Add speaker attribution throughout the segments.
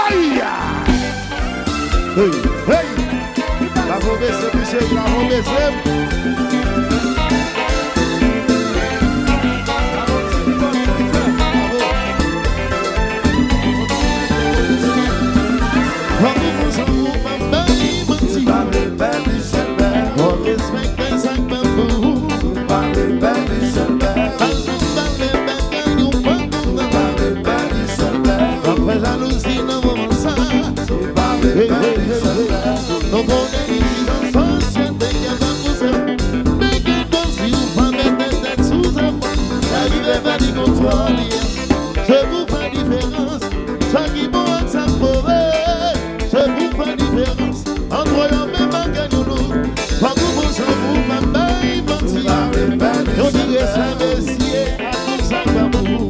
Speaker 1: Aïe! Hey, hey! La promesse, monsieur, la promesse. Je vous fais différence, ça qui bon et ça mauvais. Je vous fais différence, entre l'homme et ma gagnons. Pas vous vous en vous, ma main, menti. On dirait ça, messieurs, à tout ça, pas vous.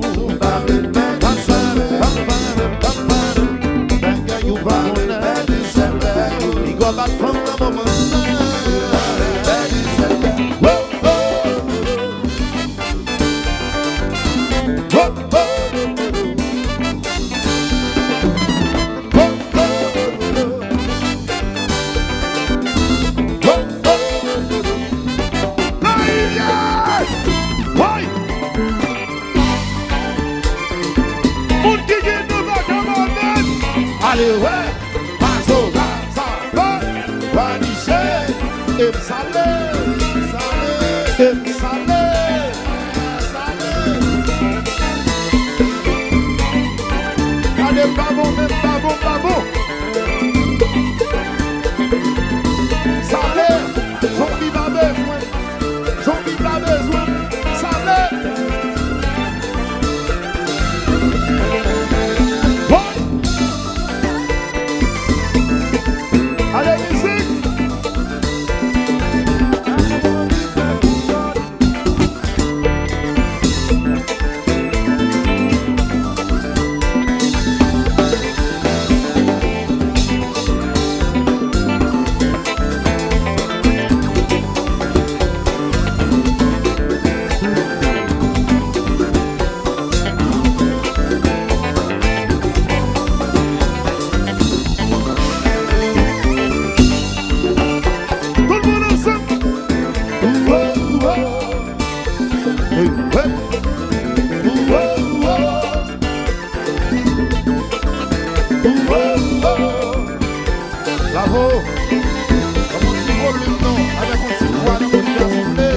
Speaker 1: Allez, ouais, Paso, ça va, Vaniché, et salé, et salé, allez, pas bon, même pas bon, pas bon. Salé, zombie pas besoin, zombie pas besoin, salé. Allez, musique! Bravo! Comme on dit, le nom, avec un petit poids dans l'université.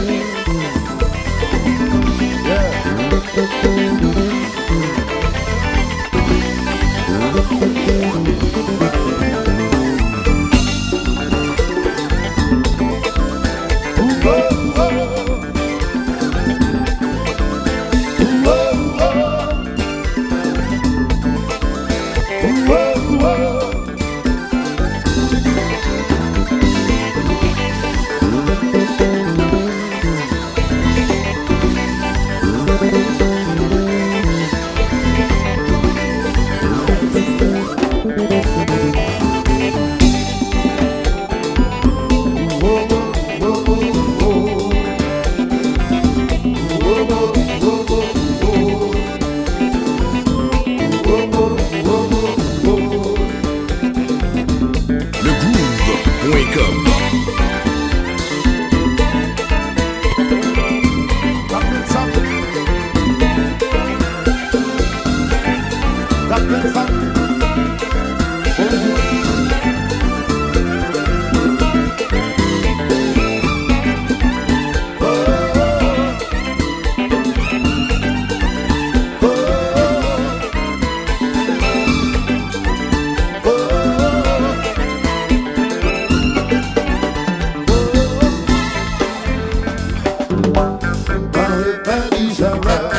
Speaker 1: Everybody's around.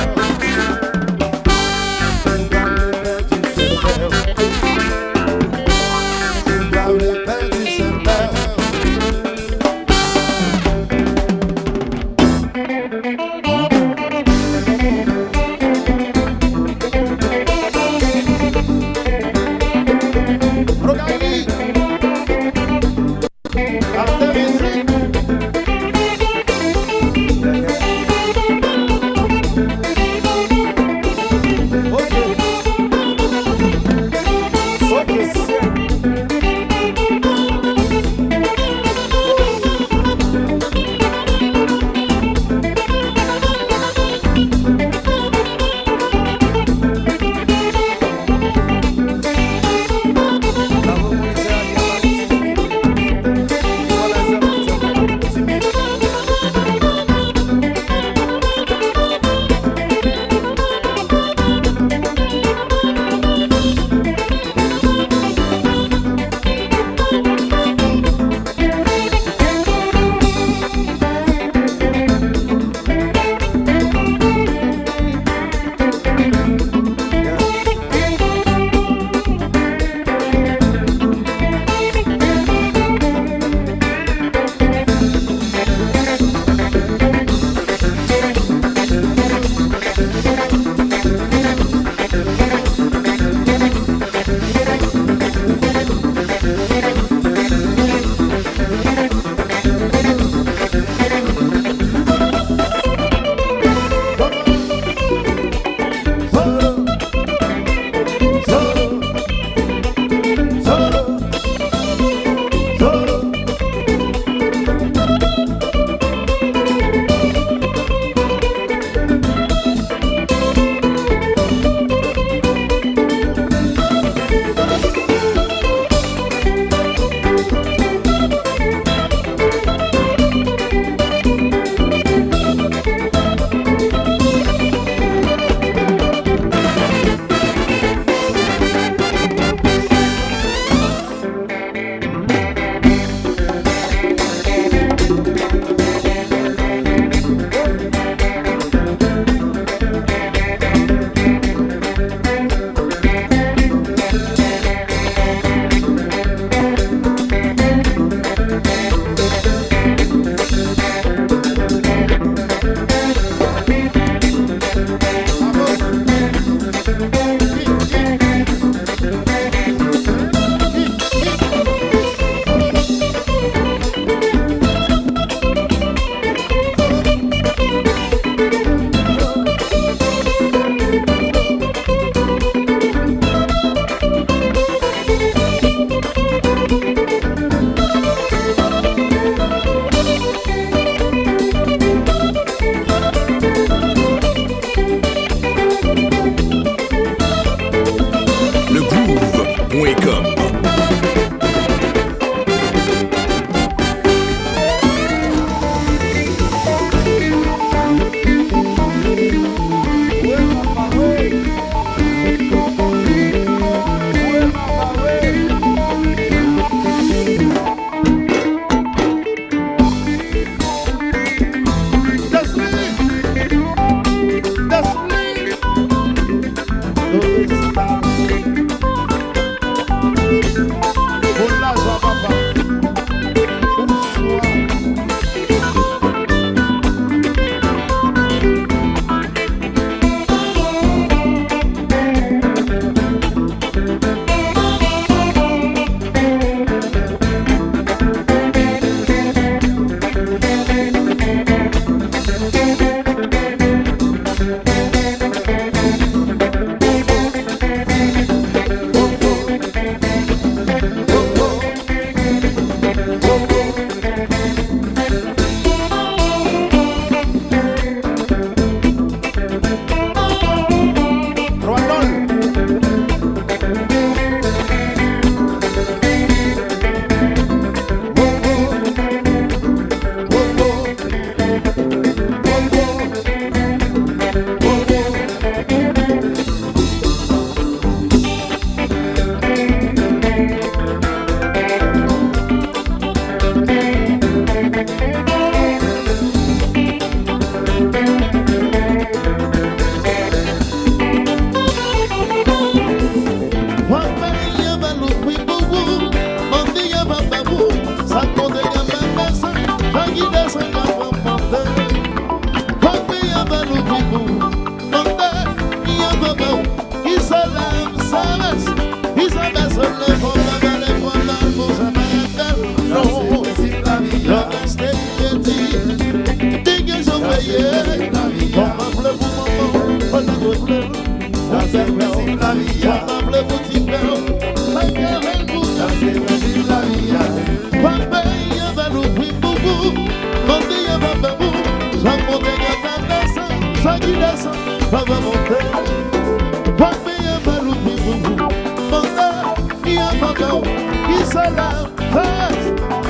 Speaker 1: non, qui s'en lave,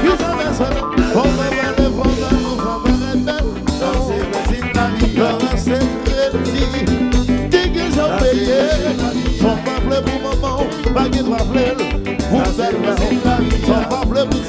Speaker 1: qui s'en va seul. On va voir le fond de nous, on va voir le bel. Dans ces voisines la vie, dans ces crédits, dès qu'ils ont payé, son peuple pour maman, pas qu'ils doivent faire, pour faire la vie, son peuple pour